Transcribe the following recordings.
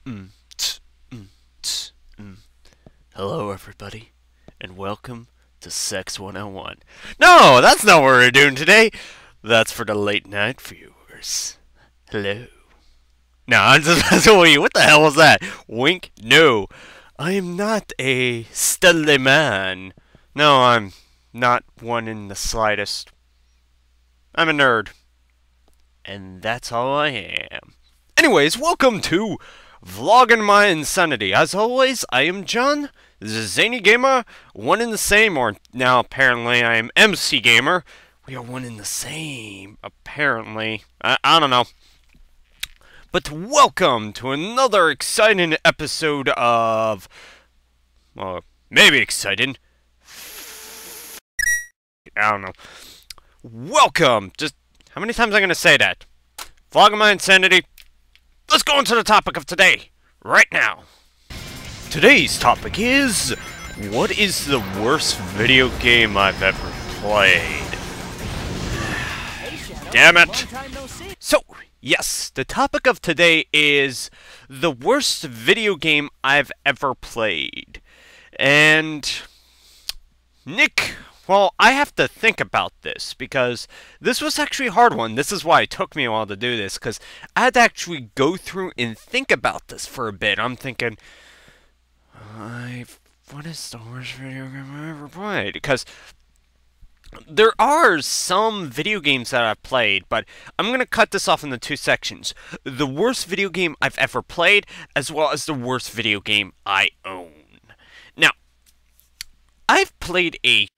Mm, tss, tss, Hello, everybody, and welcome to Sex 101. No, that's not what we're doing today. That's for the late night viewers. Hello. No, I'm just what the hell was that? Wink? No. I am not a studly man. No, I'm not one in the slightest. I'm a nerd. And that's all I am. Anyways, welcome to Vlogging My Insanity. As always, I am John, TheZaneyGamer, one and the same, or now apparently I am MC Gamer. We are one and the same, apparently. I don't know. But welcome to another exciting episode of... well, maybe exciting. I don't know. Welcome! Just, how many times am I going to say that? Vlogging My Insanity. Let's go into the topic of today, right now. Today's topic is, what is the worst video game I've ever played? Damn it! So, yes, the topic of today is the worst video game I've ever played. And, Nick, well, I have to think about this, because this was actually a hard one. This is why it took me a while to do this, because I had to actually go through and think about this for a bit. I'm thinking, what is the worst video game I ever played? Because there are some video games that I've played, but I'm going to cut this off into two sections. The worst video game I've ever played, as well as the worst video game I own. Now, I've played a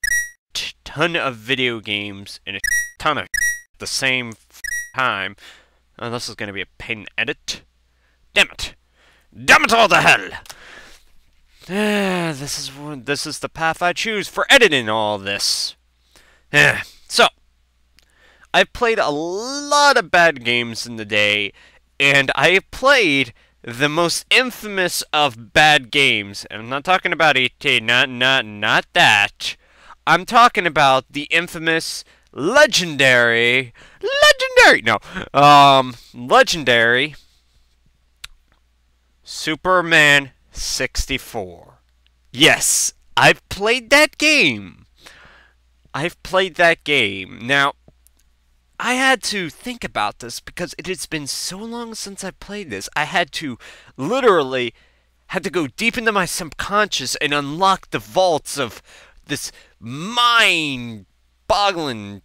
ton of video games and a ton of at the same time. Oh, this is going to be a pain to edit. Damn it! Damn it all to hell! This is the path I choose for editing all this. So, I've played a lot of bad games in the day, and I have played the most infamous of bad games. And I'm not talking about E.T., not that. I'm talking about the infamous, legendary Superman 64. Yes, I've played that game. Now, I had to think about this because it has been so long since I played this. I had to literally go deep into my subconscious and unlock the vaults of this mind-boggling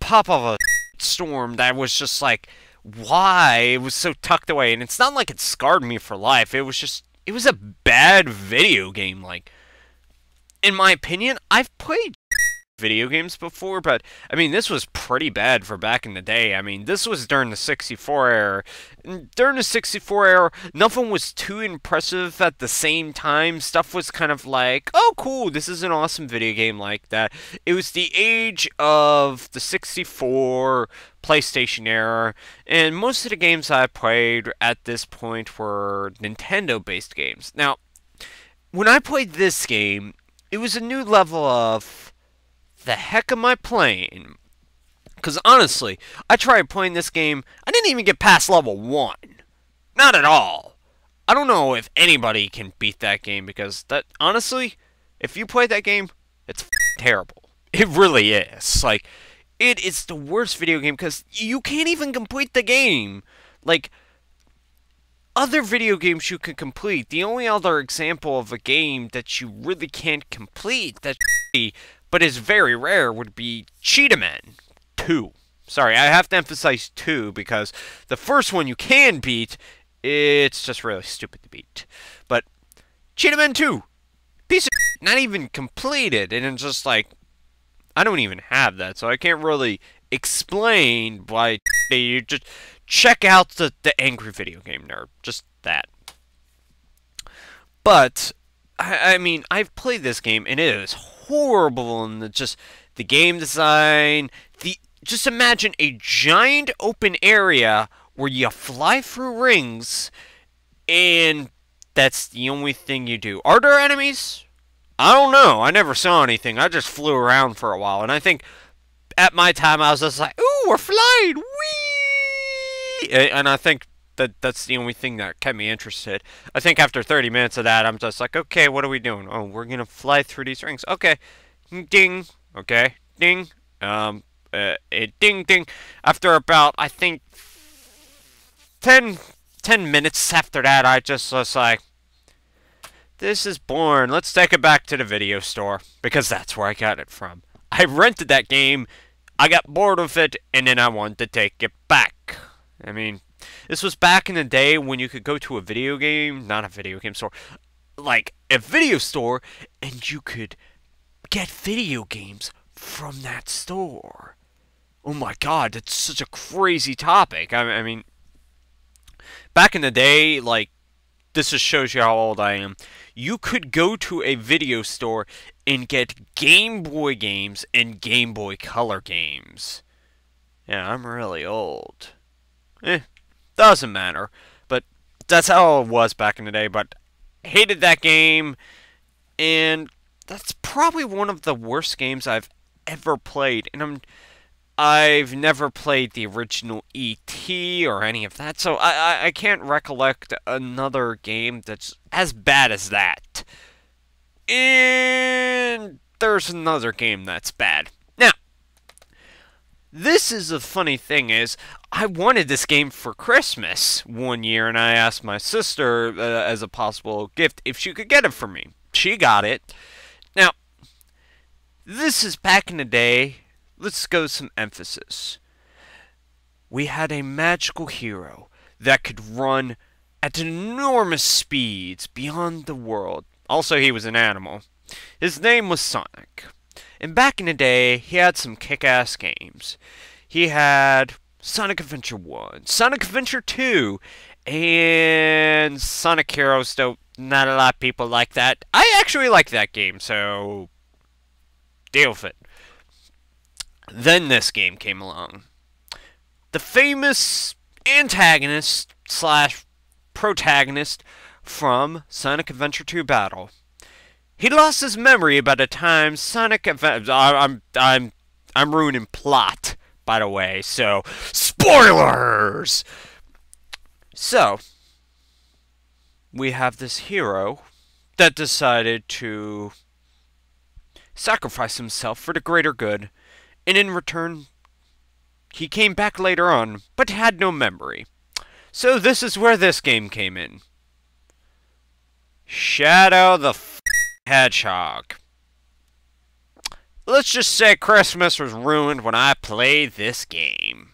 pop of a storm that was just like, why? It was so tucked away, and it's not like it scarred me for life. It was a bad video game. Like, in my opinion, I've played video games before, but I mean, this was pretty bad for back in the day. I mean, this was during the 64 era. During the 64 era, nothing was too impressive at the same time. Stuff was kind of like, oh cool, this is an awesome video game like that. It was the age of the 64 PlayStation era, and most of the games I played at this point were Nintendo-based games. Now, when I played this game, it was a new level of, the heck am I playing? Because honestly, I tried playing this game, I didn't even get past level 1. Not at all. I don't know if anybody can beat that game, because that, honestly, if you play that game, it's terrible. It really is. Like, it is the worst video game, because you can't even complete the game. Like, other video games you can complete, the only other example of a game that you really can't complete, but is very rare, would be Cheetah 2. Sorry, I have to emphasize 2, because the first one you can beat, it's just really stupid to beat. But Cheetah 2, piece of not even completed, and it's just like, I don't even have that, so I can't really explain why you just check out the Angry Video Game Nerd, just that. But I mean, I've played this game, and it is horrible in the game design. Just imagine a giant open area where you fly through rings, and that's the only thing you do. Are there enemies? I don't know. I never saw anything. I just flew around for a while, and I think at my time I was just like, ooh, we're flying, whee! And I think that's the only thing that kept me interested. I think after 30 minutes of that, I'm just like, okay, what are we doing? Oh, we're gonna fly through these rings. Okay, ding. Okay, ding. Ding ding. After about, I think, 10, 10 minutes after that, I just was like, this is boring. Let's take it back to the video store, because that's where I got it from. I rented that game, I got bored of it, and then I wanted to take it back. I mean, this was back in the day when you could go to a video game, not a video game store, like a video store, and you could get video games from that store. Oh my god, that's such a crazy topic. I mean, back in the day, like, this just shows you how old I am. You could go to a video store and get Game Boy games and Game Boy Color games. Yeah, I'm really old. Doesn't matter. But that's how it was back in the day. But hated that game, and that's probably one of the worst games I've ever played. And I've never played the original E.T. or any of that, so I can't recollect another game that's as bad as that. And there's another game that's bad. Now, this is the funny thing is, I wanted this game for Christmas one year, and I asked my sister as a possible gift if she could get it for me. She got it. Now, this is back in the day. Let's go some emphasis. We had a magical hero that could run at enormous speeds beyond the world. Also, he was an animal. His name was Sonic. And back in the day, he had some kick-ass games. He had Sonic Adventure 1, Sonic Adventure 2, and Sonic Heroes, though not a lot of people like that. I actually like that game, so deal with it. Then this game came along. The famous antagonist slash protagonist from Sonic Adventure 2 Battle. He lost his memory about a time Sonic I'm ruining plot, by the way, so spoilers. So we have this hero that decided to sacrifice himself for the greater good. And in return, he came back later on, but had no memory. So this is where this game came in. Shadow the Hedgehog. Let's just say Christmas was ruined when I played this game.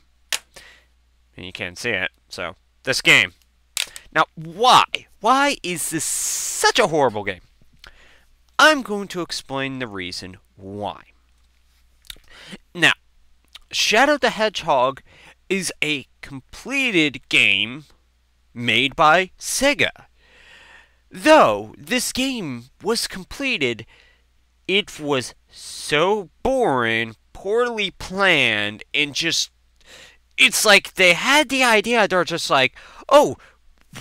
And you can't see it, so this game. Now, why? Why is this such a horrible game? I'm going to explain the reason why. Now, Shadow the Hedgehog is a completed game made by Sega. Though this game was completed, it was so boring, poorly planned, and just... It's like they had the idea, they're just like, oh,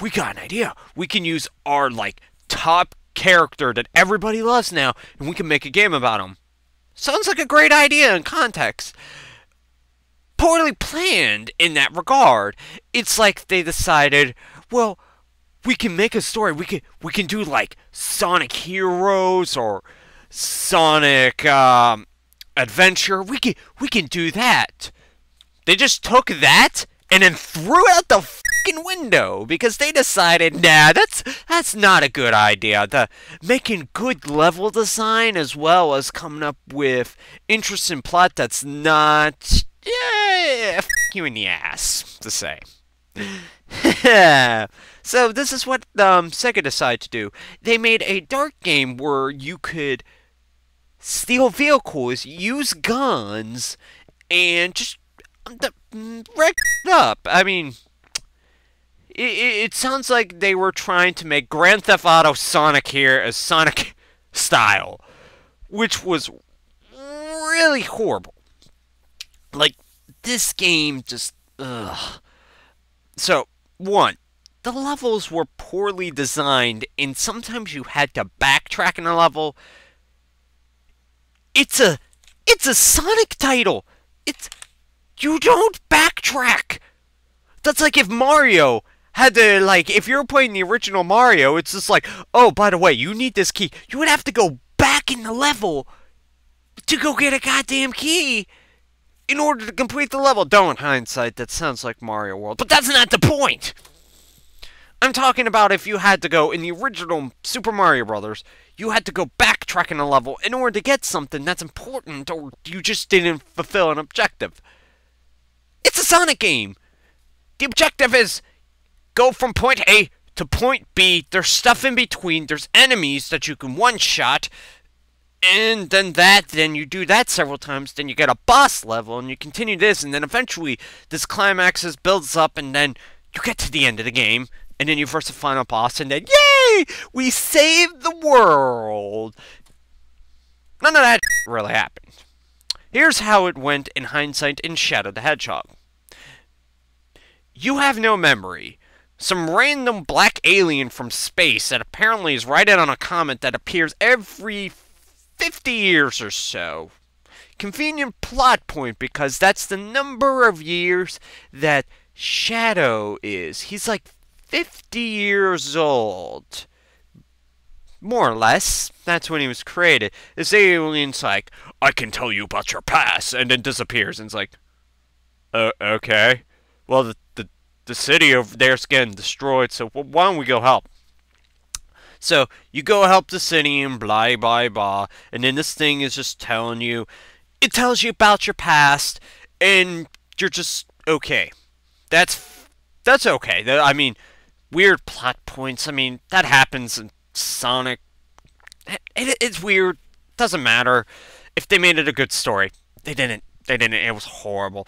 we got an idea. We can use our, like, top character that everybody loves now, and we can make a game about him. Sounds like a great idea in context. Poorly planned in that regard. It's like they decided, well, we can make a story. We can do like Sonic Heroes or Sonic Adventure. We can do that. They just took that and then threw it out the fucking window because they decided, nah, that's not a good idea. Making good level design as well as coming up with interesting plot that's not, fuck you in the ass, to say. So this is what Sega decided to do. They made a dark game where you could steal vehicles, use guns, and just wreck up. I mean, it sounds like they were trying to make Grand Theft Auto Sonic here as Sonic style, which was really horrible. Like, this game just, ugh. So, one, the levels were poorly designed, and sometimes you had to backtrack in a level. It's a Sonic title. You don't backtrack. That's like if Mario had to, like, if you're playing the original Mario, it's just like, oh, by the way, you need this key. You would have to go back in the level to go get a goddamn key in order to complete the level. Though in hindsight, that sounds like Mario World, but that's not the point. I'm talking about if you had to go in the original Super Mario Brothers, you had to go backtracking a level in order to get something that's important, or you just didn't fulfill an objective. It's a Sonic game. The objective is go from point A to point B. There's stuff in between. There's enemies that you can one-shot. And then you do that several times. Then you get a boss level, and you continue this. And then eventually this climax builds up, and then you get to the end of the game. And then you verse the final boss, and then, yay! We saved the world! None of that really happened. Here's how it went in hindsight in Shadow the Hedgehog. You have no memory. Some random black alien from space that apparently is riding on a comet that appears every 50 years or so. Convenient plot point, because that's the number of years that Shadow is. He's like 50 years old. More or less. That's when he was created. This alien's like, I can tell you about your past, and then disappears. And it's like, okay. Well, the city over there's getting destroyed, so why don't we go help? So, you go help the city and blah, blah, blah. And then this thing is just telling you, it tells you about your past, and you're just, okay. That's okay. I mean, weird plot points. I mean, that happens in Sonic. It's weird. Doesn't matter. If they made it a good story. They didn't. It was horrible.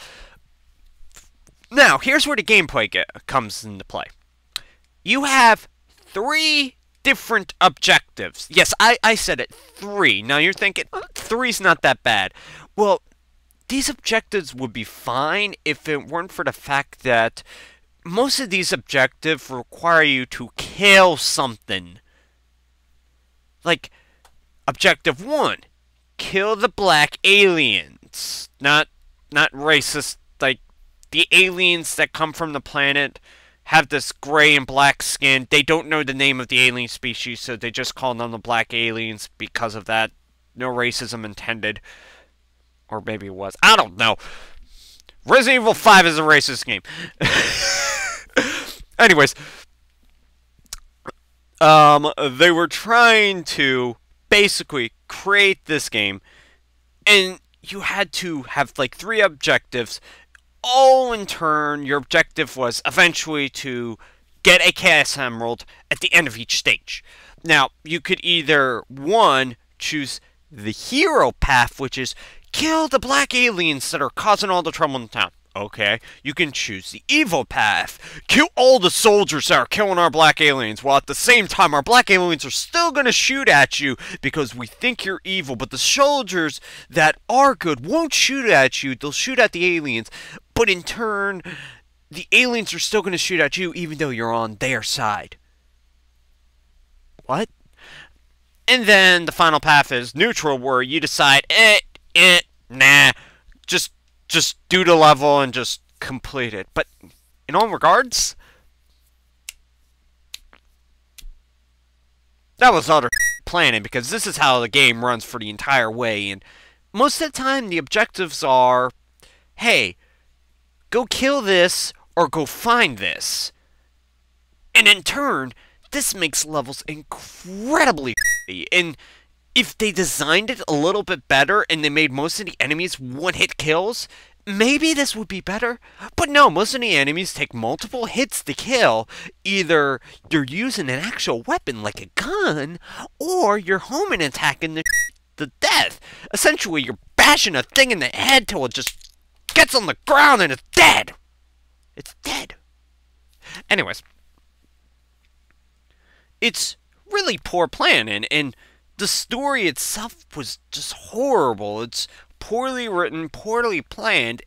Now, here's where the gameplay comes into play. You have 3 different objectives. Yes, I said it. 3. Now, you're thinking, 3's not that bad. Well, these objectives would be fine if it weren't for the fact that most of these objectives require you to kill something. Like, Objective 1, kill the black aliens. Not racist, like, the aliens that come from the planet have this gray and black skin. They don't know the name of the alien species, so they just call them the black aliens because of that. No racism intended. Or maybe it was. I don't know. Resident Evil 5 is a racist game. Anyways, they were trying to basically create this game, and you had to have like 3 objectives. All in turn, your objective was eventually to get a Chaos Emerald at the end of each stage. Now, you could either, 1, choose the hero path, which is kill the black aliens that are causing all the trouble in town. Okay, you can choose the evil path. Kill all the soldiers that are killing our black aliens, while at the same time our black aliens are still going to shoot at you because we think you're evil. But the soldiers that are good won't shoot at you. They'll shoot at the aliens. But in turn, the aliens are still going to shoot at you even though you're on their side. What? And then the final path is neutral, where you decide, nah, just do the level and just complete it. But in all regards, that was utter planning, because this is how the game runs for the entire way. And most of the time, the objectives are, hey, go kill this or go find this. And in turn, this makes levels incredibly and if they designed it a little bit better and they made most of the enemies one-hit kills, maybe this would be better. But no, most of the enemies take multiple hits to kill. Either you're using an actual weapon like a gun, or you're homing attacking the death. Essentially, you're bashing a thing in the head till it just gets on the ground and it's dead. It's dead. Anyways, it's really poor planning, and the story itself was just horrible. It's poorly written, poorly planned.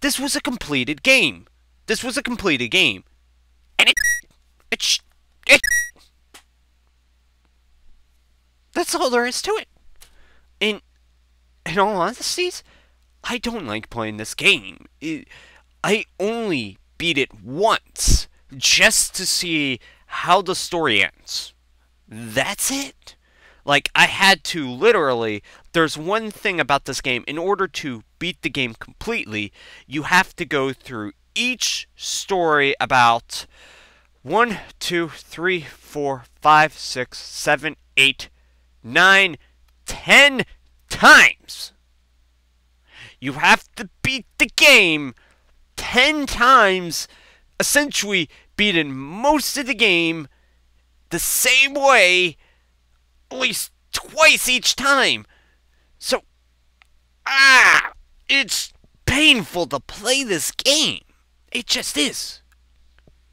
This was a completed game. This was a completed game. And that's all there is to it. And in all honesty, I don't like playing this game. I only beat it once. just to see how the story ends. That's it. Like, I had to literally, there's one thing about this game, in order to beat the game completely, you have to go through each story about 1, 2, 3, 4, 5, 6, 7, 8, 9, 10 times. You have to beat the game 10 times, essentially beating most of the game the same way, at least twice each time. So, it's painful to play this game. It just is.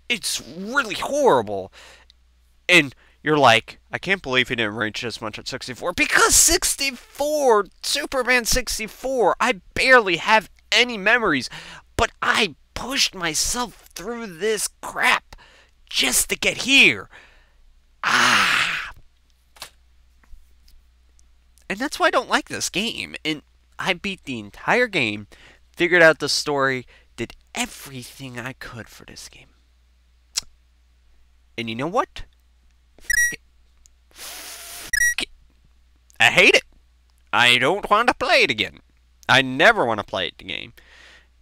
It's really horrible. And you're like, I can't believe he didn't rage as much at 64. Because 64, Superman 64, I barely have any memories. But I pushed myself through this crap just to get here. And that's why I don't like this game. And I beat the entire game, figured out the story, did everything I could for this game. And you know what? F it. I hate it. I don't want to play it again. I never want to play it again.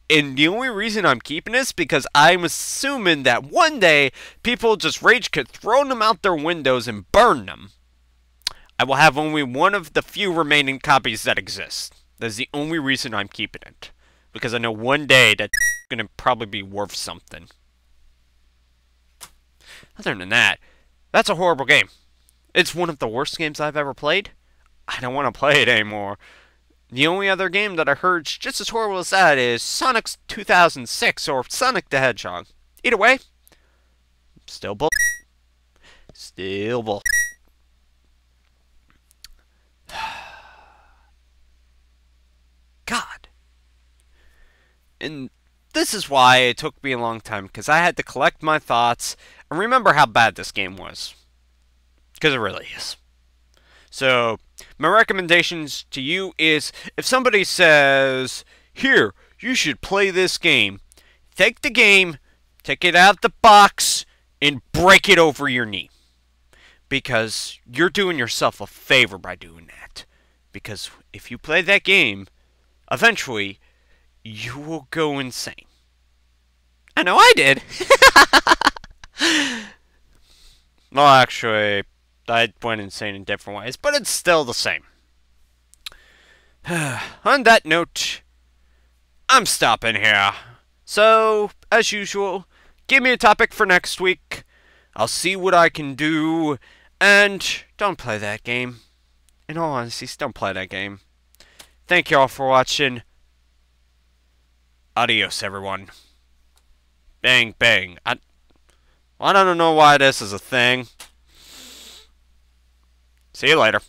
And the only reason I'm keeping this because I'm assuming that one day people just rage quit, throw them out their windows and burn them. I will have only one of the few remaining copies that exist. That's the only reason I'm keeping it. Because I know one day that's going to probably be worth something. Other than that, that's a horrible game. It's one of the worst games I've ever played. I don't want to play it anymore. The only other game that I heard just as horrible as that is Sonic 2006 or Sonic the Hedgehog. Either way, still bull. Still bull. God. And this is why it took me a long time, because I had to collect my thoughts and remember how bad this game was. Because it really is. So, my recommendations to you is, if somebody says, here, you should play this game, take the game, take it out the box, and break it over your knee. Because you're doing yourself a favor by doing that. Because if you play that game, eventually, you will go insane. I know I did. Well, actually, I went insane in different ways, but it's still the same. On that note, I'm stopping here. So, as usual, give me a topic for next week. I'll see what I can do. And don't play that game. In all honesty, don't play that game. Thank you all for watching. Adios, everyone. Bang, bang. I don't know why this is a thing. See you later.